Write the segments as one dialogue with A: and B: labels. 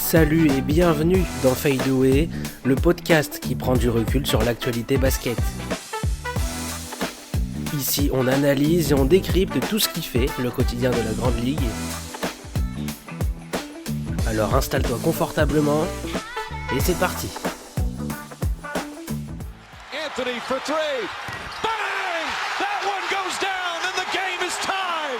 A: Salut et bienvenue dans Fade Away, le podcast qui prend du recul sur l'actualité basket. Ici, on analyse et on décrypte tout ce qui fait le quotidien de la Grande Ligue. Alors installe-toi confortablement et c'est parti.
B: Anthony for three. Bang! That one goes down and the game is tied.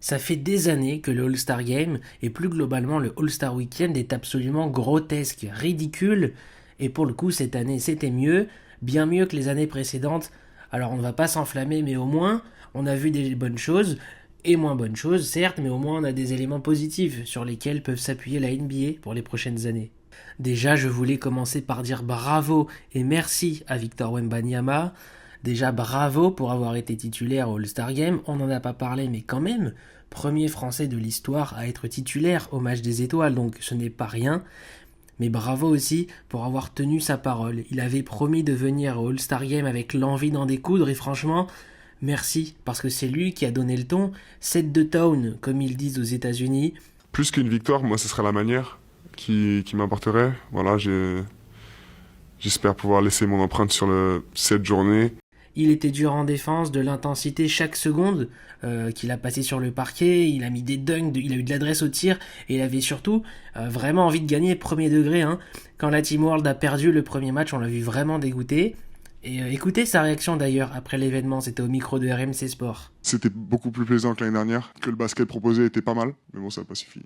A: Ça fait des années que le All-Star Game et plus globalement le All-Star Weekend est absolument grotesque, ridicule. Et pour le coup, cette année, c'était mieux, bien mieux que les années précédentes. Alors on ne va pas s'enflammer, mais au moins, on a vu des bonnes choses et moins bonnes choses, certes, mais au moins on a des éléments positifs sur lesquels peuvent s'appuyer la NBA pour les prochaines années. Déjà, je voulais commencer par dire bravo et merci à Victor Wembanyama. Déjà, bravo pour avoir été titulaire au All-Star Game. On n'en a pas parlé, mais quand même, premier Français de l'histoire à être titulaire au match des étoiles, donc ce n'est pas rien. Mais bravo aussi pour avoir tenu sa parole. Il avait promis de venir au All-Star Game avec l'envie d'en découdre et franchement, merci, parce que c'est lui qui a donné le ton. Set the tone, comme ils disent aux États-Unis.
C: Plus qu'une victoire, moi, ce serait la manière qui m'apporterait. Voilà, j'espère pouvoir laisser mon empreinte sur cette journée.
A: Il était dur en défense, de l'intensité chaque seconde qu'il a passé sur le parquet, il a mis des dunks, il a eu de l'adresse au tir, et il avait surtout vraiment envie de gagner premier degré. Quand la Team World a perdu le premier match, on l'a vu vraiment dégoûté. Et écoutez sa réaction d'ailleurs après l'événement, c'était au micro de RMC Sport.
C: C'était beaucoup plus plaisant que l'année dernière, que le basket proposé était pas mal, mais bon, ça n'a pas suffi.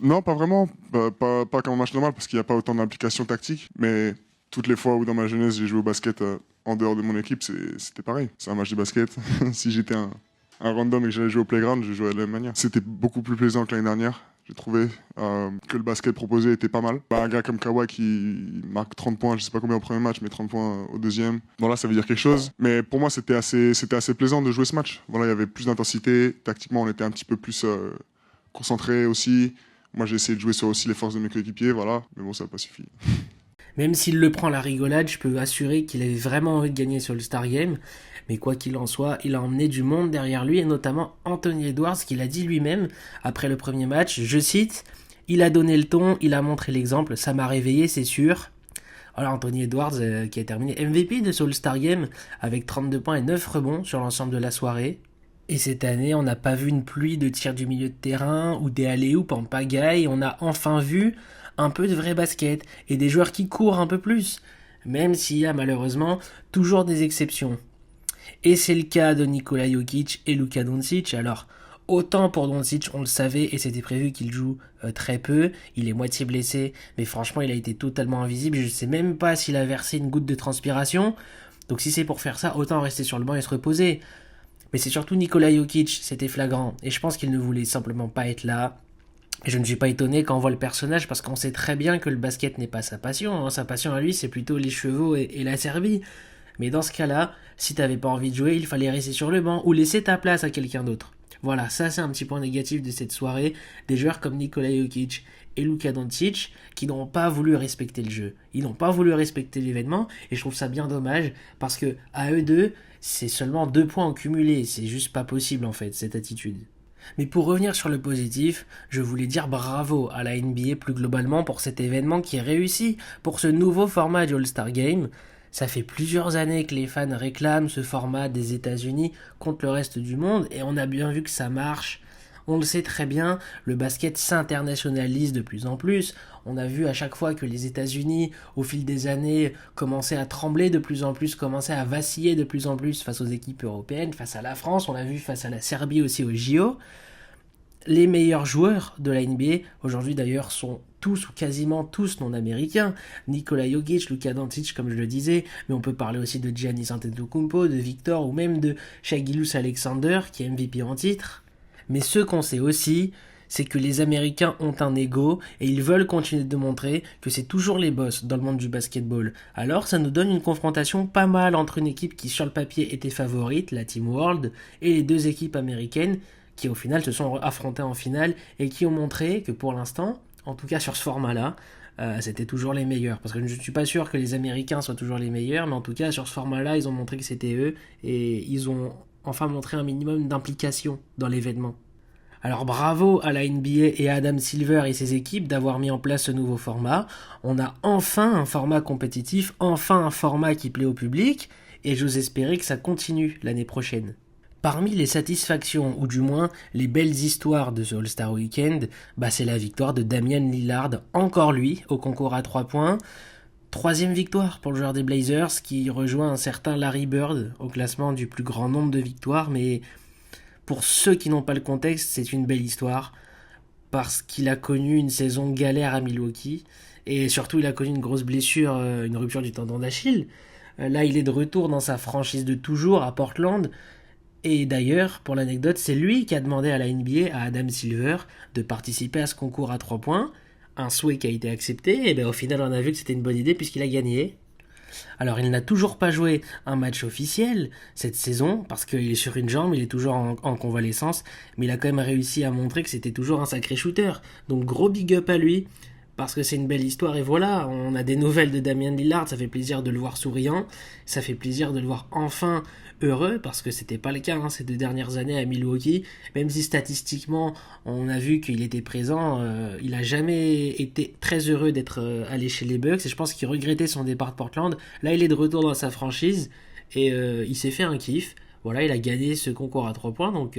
C: Non, pas vraiment, pas comme un match normal, parce qu'il n'y a pas autant d'implications tactiques, mais toutes les fois où dans ma jeunesse j'ai joué au basket en dehors de mon équipe, c'était pareil. C'est un match de basket. Si j'étais un random et que j'allais jouer au playground, je jouais de la même manière. C'était beaucoup plus plaisant que l'année dernière. J'ai trouvé que le basket proposé était pas mal. Un gars comme Kawhi qui marque 30 points, je sais pas combien au premier match, mais 30 points au deuxième. Bon là, ça veut dire quelque chose. Mais pour moi, c'était assez plaisant de jouer ce match. Voilà, il y avait plus d'intensité. Tactiquement, on était un petit peu plus concentrés aussi. Moi, j'ai essayé de jouer sur aussi les forces de mes coéquipiers, voilà. Mais bon, ça n'a pas suffi.
A: Même s'il le prend à la rigolade, je peux assurer qu'il avait vraiment envie de gagner sur le Star Game. Mais quoi qu'il en soit, il a emmené du monde derrière lui, et notamment Anthony Edwards, qui l'a dit lui-même après le premier match. Je cite, « Il a donné le ton, il a montré l'exemple, ça m'a réveillé, c'est sûr. » Voilà Anthony Edwards qui a terminé MVP de ce All-Star Game avec 32 points et 9 rebonds sur l'ensemble de la soirée. Et cette année, on n'a pas vu une pluie de tirs du milieu de terrain ou des alley-oops en pagaille. On a enfin vu un peu de vrai basket et des joueurs qui courent un peu plus, même s'il y a malheureusement toujours des exceptions. Et c'est le cas de Nikola Jokic et Luka Doncic. Alors, autant pour Doncic, on le savait et c'était prévu qu'il joue très peu, il est moitié blessé, mais franchement il a été totalement invisible, je ne sais même pas s'il a versé une goutte de transpiration, donc si c'est pour faire ça, autant rester sur le banc et se reposer. Mais c'est surtout Nikola Jokic, c'était flagrant, et je pense qu'il ne voulait simplement pas être là. Et je ne suis pas étonné quand on voit le personnage, parce qu'on sait très bien que le basket n'est pas sa passion. Sa passion à lui, c'est plutôt les chevaux et la Serbie. Mais dans ce cas-là, si t'avais pas envie de jouer, il fallait rester sur le banc ou laisser ta place à quelqu'un d'autre. Voilà, ça c'est un petit point négatif de cette soirée. Des joueurs comme Nikola Jokic et Luka Doncic qui n'ont pas voulu respecter le jeu. Ils n'ont pas voulu respecter l'événement et je trouve ça bien dommage parce que à eux deux, c'est seulement 2 points en cumulé. C'est juste pas possible en fait, cette attitude. Mais pour revenir sur le positif, je voulais dire bravo à la NBA plus globalement pour cet événement qui est réussi, pour ce nouveau format du All-Star Game. Ça fait plusieurs années que les fans réclament ce format des États-Unis contre le reste du monde et on a bien vu que ça marche. On le sait très bien, le basket s'internationalise de plus en plus. On a vu à chaque fois que les États-Unis, au fil des années, commençaient à trembler de plus en plus, commençaient à vaciller de plus en plus face aux équipes européennes, face à la France, on l'a vu face à la Serbie aussi au JO. Les meilleurs joueurs de la NBA, aujourd'hui d'ailleurs, sont tous ou quasiment tous non américains. Nikola Jokic, Luka Doncic, comme je le disais, mais on peut parler aussi de Giannis Antetokounmpo, de Victor ou même de Shai Gilgeous-Alexander, qui est MVP en titre. Mais ce qu'on sait aussi, c'est que les Américains ont un ego et ils veulent continuer de montrer que c'est toujours les boss dans le monde du basketball. Alors ça nous donne une confrontation pas mal entre une équipe qui sur le papier était favorite, la Team World, et les deux équipes américaines qui au final se sont affrontées en finale et qui ont montré que pour l'instant, en tout cas sur ce format-là, c'était toujours les meilleurs. Parce que je ne suis pas sûr que les Américains soient toujours les meilleurs, mais en tout cas sur ce format-là, ils ont montré que c'était eux et ils ont enfin montré un minimum d'implication dans l'événement. Alors bravo à la NBA et à Adam Silver et ses équipes d'avoir mis en place ce nouveau format. On a enfin un format compétitif, enfin un format qui plaît au public, et j'ose espérer que ça continue l'année prochaine. Parmi les satisfactions, ou du moins les belles histoires de ce All-Star Weekend, c'est la victoire de Damian Lillard, encore lui, au concours à 3 points. 3e victoire pour le joueur des Blazers, qui rejoint un certain Larry Bird au classement du plus grand nombre de victoires, mais pour ceux qui n'ont pas le contexte, c'est une belle histoire, parce qu'il a connu une saison galère à Milwaukee, et surtout il a connu une grosse blessure, une rupture du tendon d'Achille. Là, il est de retour dans sa franchise de toujours, à Portland, et d'ailleurs, pour l'anecdote, c'est lui qui a demandé à la NBA, à Adam Silver, de participer à ce concours à 3 points, un souhait qui a été accepté, et au final on a vu que c'était une bonne idée puisqu'il a gagné. Alors il n'a toujours pas joué un match officiel cette saison, parce qu'il est sur une jambe, il est toujours en convalescence, mais il a quand même réussi à montrer que c'était toujours un sacré shooter. Donc gros big up à lui, parce que c'est une belle histoire, et voilà, on a des nouvelles de Damian Lillard, ça fait plaisir de le voir souriant, ça fait plaisir de le voir enfin heureux, parce que c'était pas le cas ces 2 dernières années à Milwaukee, même si statistiquement on a vu qu'il était présent, il a jamais été très heureux d'être allé chez les Bucks, et je pense qu'il regrettait son départ de Portland. Là il est de retour dans sa franchise, et il s'est fait un kiff, voilà, il a gagné ce concours à 3 points, donc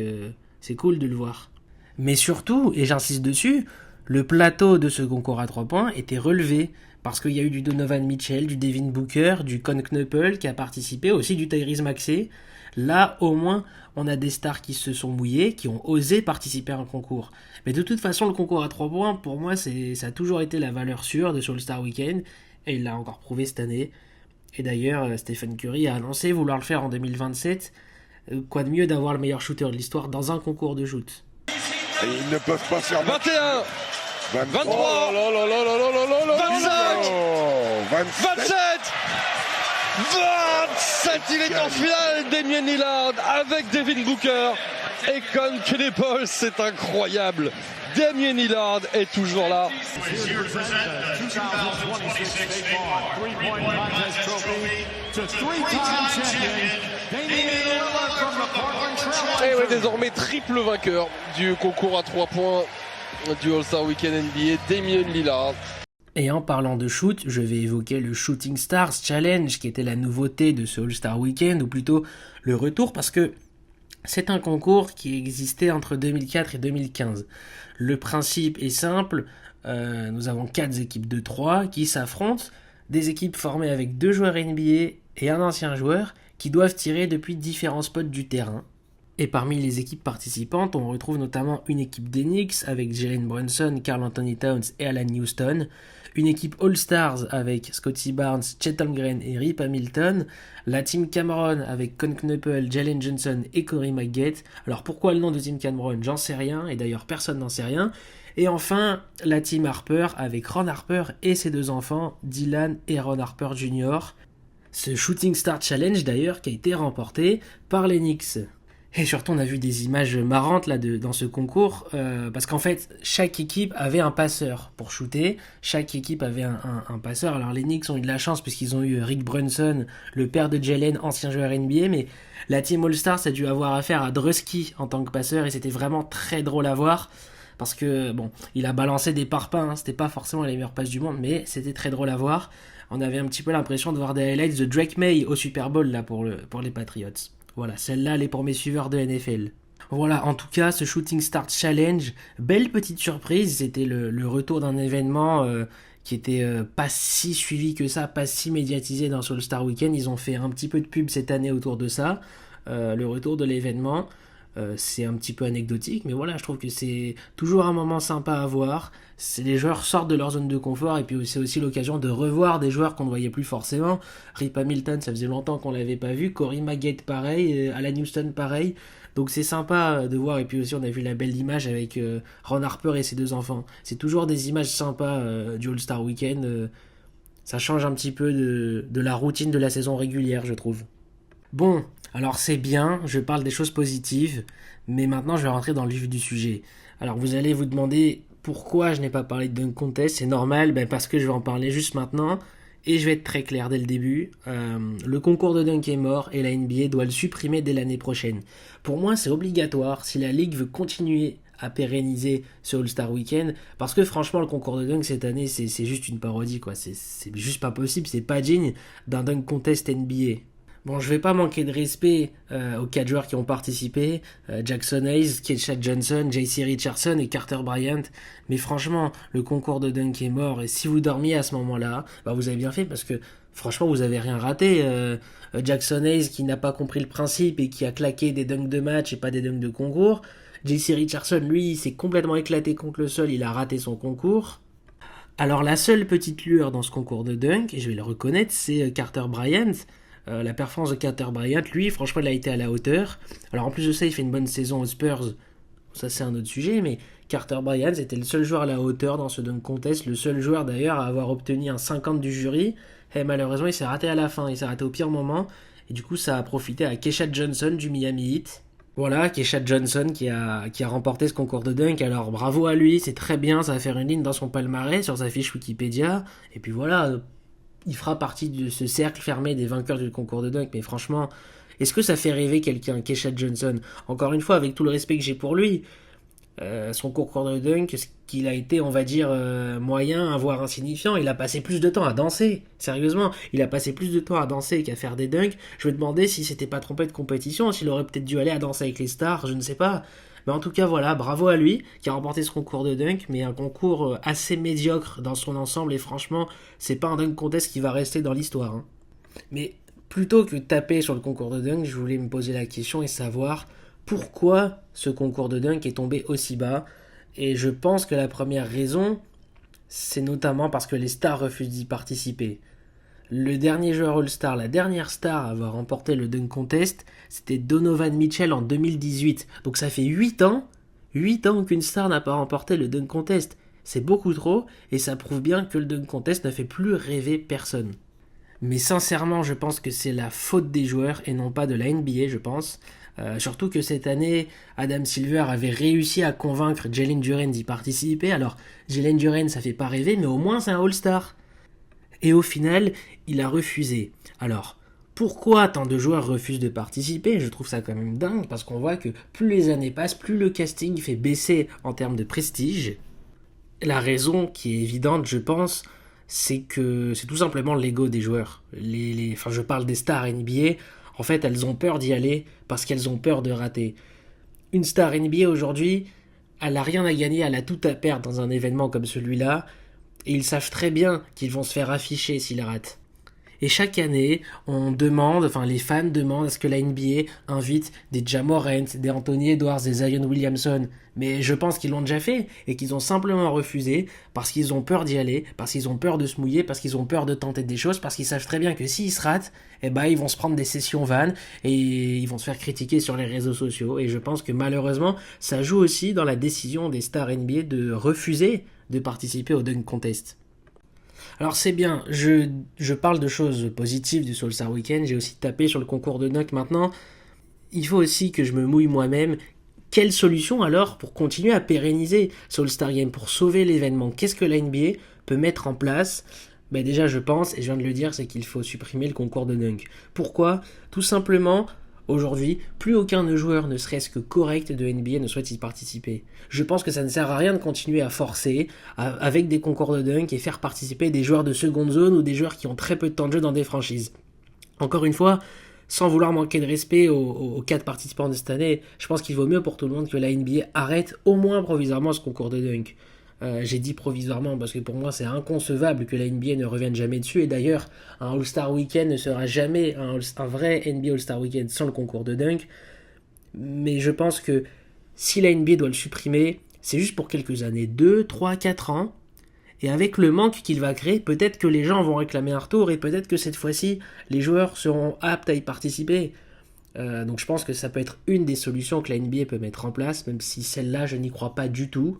A: c'est cool de le voir. Mais surtout, et j'insiste dessus, le plateau de ce concours à 3 points était relevé, parce qu'il y a eu du Donovan Mitchell, du Devin Booker, du Con Knuppel qui a participé, aussi du Tyrese Maxey. Là, au moins, on a des stars qui se sont mouillées, qui ont osé participer à un concours. Mais de toute façon, le concours à 3 points, pour moi, ça a toujours été la valeur sûre de ce All-Star Weekend, et il l'a encore prouvé cette année. Et d'ailleurs, Stephen Curry a annoncé vouloir le faire en 2027. Quoi de mieux d'avoir le meilleur shooter de l'histoire dans un concours de shoot.
D: Et ils ne peuvent pas faire
B: 21, 23, 25, 27, 27, il est en finale, Damian Lillard avec Devin Booker et Con Knuppel, c'est incroyable. Damian Lillard est toujours là. Et ouais, désormais triple vainqueur du concours à 3 points du All-Star Weekend NBA, Damian Lillard.
A: Et en parlant de shoot, je vais évoquer le Shooting Stars Challenge qui était la nouveauté de ce All-Star Weekend, ou plutôt le retour, parce que c'est un concours qui existait entre 2004 et 2015. Le principe est simple, nous avons 4 équipes de 3 qui s'affrontent, des équipes formées avec 2 joueurs NBA et un ancien joueur qui doivent tirer depuis différents spots du terrain. Et parmi les équipes participantes, on retrouve notamment une équipe des Knicks avec Jalen Brunson, Karl Anthony Towns et Alan Houston, une équipe All-Stars avec Scottie Barnes, Chet Holmgren et Rip Hamilton, la team Cameron avec Con Knuppel, Jalen Johnson et Corey Maggette. Alors pourquoi le nom de team Cameron, j'en sais rien, et d'ailleurs personne n'en sait rien. Et enfin, la team Harper avec Ron Harper et ses 2 enfants, Dylan et Ron Harper Jr. Ce Shooting Star Challenge d'ailleurs qui a été remporté par les Knicks. Et surtout, on a vu des images marrantes là dans ce concours, parce qu'en fait, chaque équipe avait un passeur pour shooter. Chaque équipe avait un passeur. Alors les Knicks ont eu de la chance puisqu'ils ont eu Rick Brunson, le père de Jalen, ancien joueur NBA, mais la team All-Star, ça a dû avoir affaire à Drusky en tant que passeur, et c'était vraiment très drôle à voir, parce que bon, il a balancé des parpaings, c'était pas forcément les meilleures passes du monde, mais c'était très drôle à voir. On avait un petit peu l'impression de voir des highlights de Drake May au Super Bowl là pour les Patriots. Voilà, celle-là, elle est pour mes suiveurs de NFL. Voilà, en tout cas, ce Shooting Star Challenge, belle petite surprise, c'était le retour d'un événement qui était pas si suivi que ça, pas si médiatisé dans ce All-Star Weekend. Ils ont fait un petit peu de pub cette année autour de ça, le retour de l'événement. C'est un petit peu anecdotique, mais voilà, je trouve que c'est toujours un moment sympa à voir. Les joueurs sortent de leur zone de confort, et puis c'est aussi l'occasion de revoir des joueurs qu'on ne voyait plus forcément. Rip Hamilton, ça faisait longtemps qu'on l'avait pas vu. Corey Maggette, pareil. Alan Houston, pareil. Donc c'est sympa de voir, et puis aussi on a vu la belle image avec Ron Harper et ses 2 enfants. C'est toujours des images sympas du All-Star Weekend. Ça change un petit peu de la routine de la saison régulière, je trouve. Bon, alors c'est bien, je parle des choses positives, mais maintenant je vais rentrer dans le vif du sujet. Alors vous allez vous demander pourquoi je n'ai pas parlé de Dunk Contest, c'est normal, parce que je vais en parler juste maintenant, et je vais être très clair dès le début. Le concours de Dunk est mort, et la NBA doit le supprimer dès l'année prochaine. Pour moi c'est obligatoire, si la Ligue veut continuer à pérenniser ce All-Star Weekend, parce que franchement le concours de dunk cette année c'est juste une parodie quoi, c'est juste pas possible, c'est pas digne d'un dunk contest NBA. Bon, je vais pas manquer de respect aux 4 joueurs qui ont participé, Jackson Hayes, Kesha Johnson, J.C. Richardson et Carter Bryant, mais franchement, le concours de dunk est mort, et si vous dormiez à ce moment-là, bah vous avez bien fait, parce que franchement, vous avez rien raté. Jackson Hayes qui n'a pas compris le principe et qui a claqué des dunks de match et pas des dunks de concours. J.C. Richardson, lui, s'est complètement éclaté contre le sol, il a raté son concours. Alors la seule petite lueur dans ce concours de dunk, et je vais le reconnaître, c'est Carter Bryant. La performance de Carter Bryant, lui, franchement, il a été à la hauteur. Alors en plus de ça, il fait une bonne saison aux Spurs. Ça, c'est un autre sujet, mais Carter Bryant, c'était le seul joueur à la hauteur dans ce dunk contest, le seul joueur d'ailleurs à avoir obtenu un 50 du jury. Et malheureusement, il s'est raté à la fin, il s'est raté au pire moment. Et du coup, ça a profité à Kesha Johnson du Miami Heat. Voilà, Kesha Johnson qui a remporté ce concours de dunk. Alors bravo à lui, c'est très bien, ça va faire une ligne dans son palmarès sur sa fiche Wikipédia. Et puis voilà, il fera partie de ce cercle fermé des vainqueurs du concours de dunk. Mais franchement, est-ce que ça fait rêver quelqu'un, Kesha Johnson? Encore une fois, avec tout le respect que j'ai pour lui, son concours de dunk, ce qu'il a été, on va dire, moyen, voire insignifiant, il a passé plus de temps à danser. Sérieusement, il a passé plus de temps à danser qu'à faire des dunks. Je me demandais si s'était pas trompé de compétition, s'il aurait peut-être dû aller à danser avec les stars, je ne sais pas. Mais en tout cas, voilà, bravo à lui qui a remporté ce concours de dunk, mais un concours assez médiocre dans son ensemble, et franchement, c'est pas un dunk contest qui va rester dans l'histoire. Hein. Mais plutôt que de taper sur le concours de dunk, je voulais me poser la question et savoir pourquoi ce concours de dunk est tombé aussi bas. Et je pense que la première raison, c'est notamment parce que les stars refusent d'y participer. Le dernier joueur All-Star, la dernière star à avoir remporté le dunk contest, c'était Donovan Mitchell en 2018. Donc ça fait 8 ans qu'une star n'a pas remporté le dunk contest. C'est beaucoup trop, et ça prouve bien que le dunk contest ne fait plus rêver personne. Mais sincèrement, je pense que c'est la faute des joueurs et non pas de la NBA, je pense. Surtout que cette année, Adam Silver avait réussi à convaincre Jalen Duren d'y participer. Alors, Jalen Duren, ça fait pas rêver, mais au moins c'est un All-Star. Et au final, il a refusé. Alors, pourquoi tant de joueurs refusent de participer? Je trouve ça quand même dingue, parce qu'on voit que plus les années passent, plus le casting fait baisser en termes de prestige. La raison qui est évidente, je pense, c'est que c'est tout simplement l'ego des joueurs. Enfin, je parle des stars NBA. En fait, elles ont peur d'y aller parce qu'elles ont peur de rater. Une star NBA aujourd'hui, elle n'a rien à gagner, elle a tout à perdre dans un événement comme celui-là, et ils savent très bien qu'ils vont se faire afficher s'ils ratent. Et chaque année, les fans demandent à ce que la NBA invite des Ja Morant, des Anthony Edwards, des Zion Williamson. Mais je pense qu'ils l'ont déjà fait et qu'ils ont simplement refusé parce qu'ils ont peur d'y aller, parce qu'ils ont peur de se mouiller, parce qu'ils ont peur de tenter des choses, parce qu'ils savent très bien que s'ils se ratent, ils vont se prendre des sessions vannes et ils vont se faire critiquer sur les réseaux sociaux. Et je pense que malheureusement, ça joue aussi dans la décision des stars NBA de refuser de participer au dunk contest. Alors c'est bien, je parle de choses positives du All-Star Weekend, j'ai aussi tapé sur le concours de dunk maintenant. Il faut aussi que je me mouille moi-même. Quelle solution alors pour continuer à pérenniser ce All-Star Game, pour sauver l'événement? Qu'est-ce que la NBA peut mettre en place? Déjà je pense, et je viens de le dire, c'est qu'il faut supprimer le concours de dunk. Pourquoi? Tout simplement, aujourd'hui, plus aucun joueur ne serait-ce que correct de NBA ne souhaite y participer. Je pense que ça ne sert à rien de continuer à forcer avec des concours de dunk et faire participer des joueurs de seconde zone ou des joueurs qui ont très peu de temps de jeu dans des franchises. Encore une fois, sans vouloir manquer de respect aux 4 participants de cette année, je pense qu'il vaut mieux pour tout le monde que la NBA arrête au moins provisoirement ce concours de dunk. J'ai dit provisoirement parce que pour moi c'est inconcevable que la NBA ne revienne jamais dessus, et d'ailleurs un All-Star Weekend ne sera jamais un vrai NBA All-Star Weekend sans le concours de dunk. Mais je pense que si la NBA doit le supprimer, c'est juste pour quelques années, 2, 3, 4 ans, et avec le manque qu'il va créer, peut-être que les gens vont réclamer un retour et peut-être que cette fois-ci les joueurs seront aptes à y participer. Donc je pense que ça peut être une des solutions que la NBA peut mettre en place, même si celle-là je n'y crois pas du tout.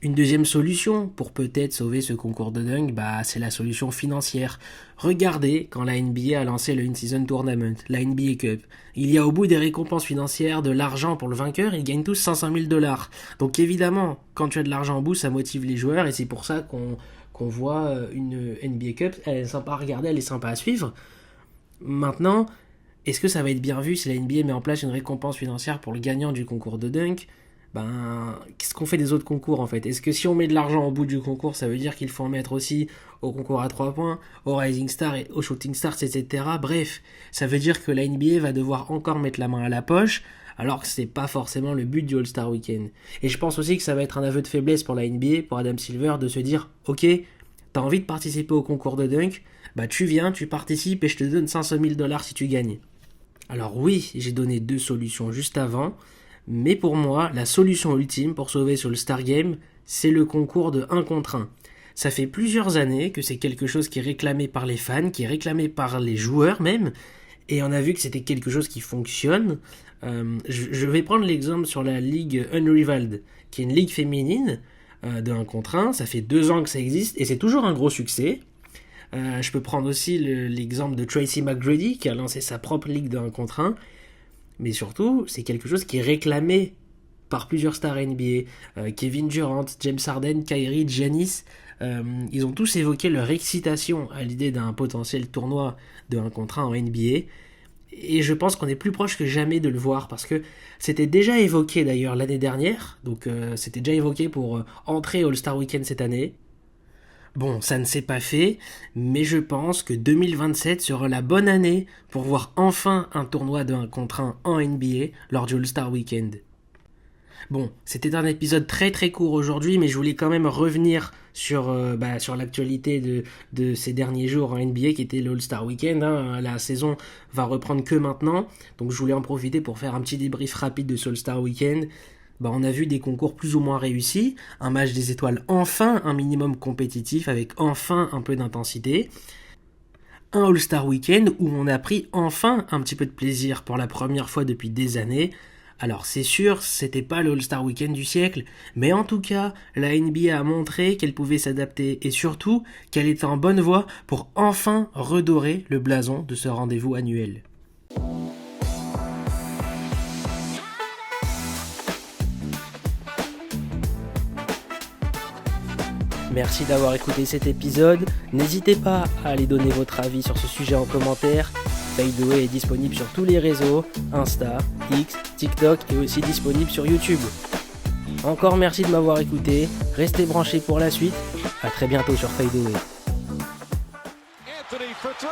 A: Une deuxième solution pour peut-être sauver ce concours de dunk, c'est la solution financière. Regardez quand la NBA a lancé le In-Season Tournament, la NBA Cup. Il y a au bout des récompenses financières de l'argent pour le vainqueur, ils gagnent tous 500 000 $. Donc évidemment, quand tu as de l'argent au bout, ça motive les joueurs et c'est pour ça qu'on voit une NBA Cup, elle est sympa à regarder, elle est sympa à suivre. Maintenant, est-ce que ça va être bien vu si la NBA met en place une récompense financière pour le gagnant du concours de dunk? qu'est-ce qu'on fait des autres concours en fait? Est-ce que si on met de l'argent au bout du concours, ça veut dire qu'il faut en mettre aussi au concours à 3 points, au Rising Star et au Shooting Stars, etc. Bref, ça veut dire que la NBA va devoir encore mettre la main à la poche, alors que c'est pas forcément le but du All-Star Weekend. Et je pense aussi que ça va être un aveu de faiblesse pour la NBA, pour Adam Silver, de se dire, ok, t'as envie de participer au concours de dunk, tu viens, tu participes et je te donne $500,000 si tu gagnes. Alors oui, j'ai donné 2 solutions juste avant, mais pour moi, la solution ultime pour sauver sur le Star Game, c'est le concours de 1 contre 1. Ça fait plusieurs années que c'est quelque chose qui est réclamé par les fans, qui est réclamé par les joueurs même, et on a vu que c'était quelque chose qui fonctionne. Je vais prendre l'exemple sur la ligue Unrivaled, qui est une ligue féminine de 1 contre 1, ça fait 2 ans que ça existe, et c'est toujours un gros succès. Je peux prendre aussi l'exemple de Tracy McGrady, qui a lancé sa propre ligue de 1 contre 1, mais surtout, c'est quelque chose qui est réclamé par plusieurs stars NBA. Kevin Durant, James Harden, Kyrie, Giannis, ils ont tous évoqué leur excitation à l'idée d'un potentiel tournoi de 1 contre 1 en NBA. Et je pense qu'on est plus proche que jamais de le voir, parce que c'était déjà évoqué d'ailleurs l'année dernière, donc c'était déjà évoqué pour entrer au All-Star Weekend cette année. Bon, ça ne s'est pas fait, mais je pense que 2027 sera la bonne année pour voir enfin un tournoi de 1 contre 1 en NBA lors du All-Star Weekend. Bon, c'était un épisode très très court aujourd'hui, mais je voulais quand même revenir sur l'actualité de ces derniers jours en NBA qui était l'All-Star Weekend. La saison va reprendre que maintenant, donc je voulais en profiter pour faire un petit débrief rapide de ce All-Star Weekend. On a vu des concours plus ou moins réussis, un match des étoiles enfin un minimum compétitif avec enfin un peu d'intensité, un All-Star Weekend où on a pris enfin un petit peu de plaisir pour la première fois depuis des années. Alors c'est sûr, c'était pas le All-Star Weekend du siècle, mais en tout cas, la NBA a montré qu'elle pouvait s'adapter et surtout qu'elle était en bonne voie pour enfin redorer le blason de ce rendez-vous annuel. Merci d'avoir écouté cet épisode. N'hésitez pas à aller donner votre avis sur ce sujet en commentaire. Fadeaway est disponible sur tous les réseaux, Insta, X, TikTok et aussi disponible sur YouTube. Encore merci de m'avoir écouté. Restez branchés pour la suite. À très bientôt sur Fadeaway.
E: Anthony for 3.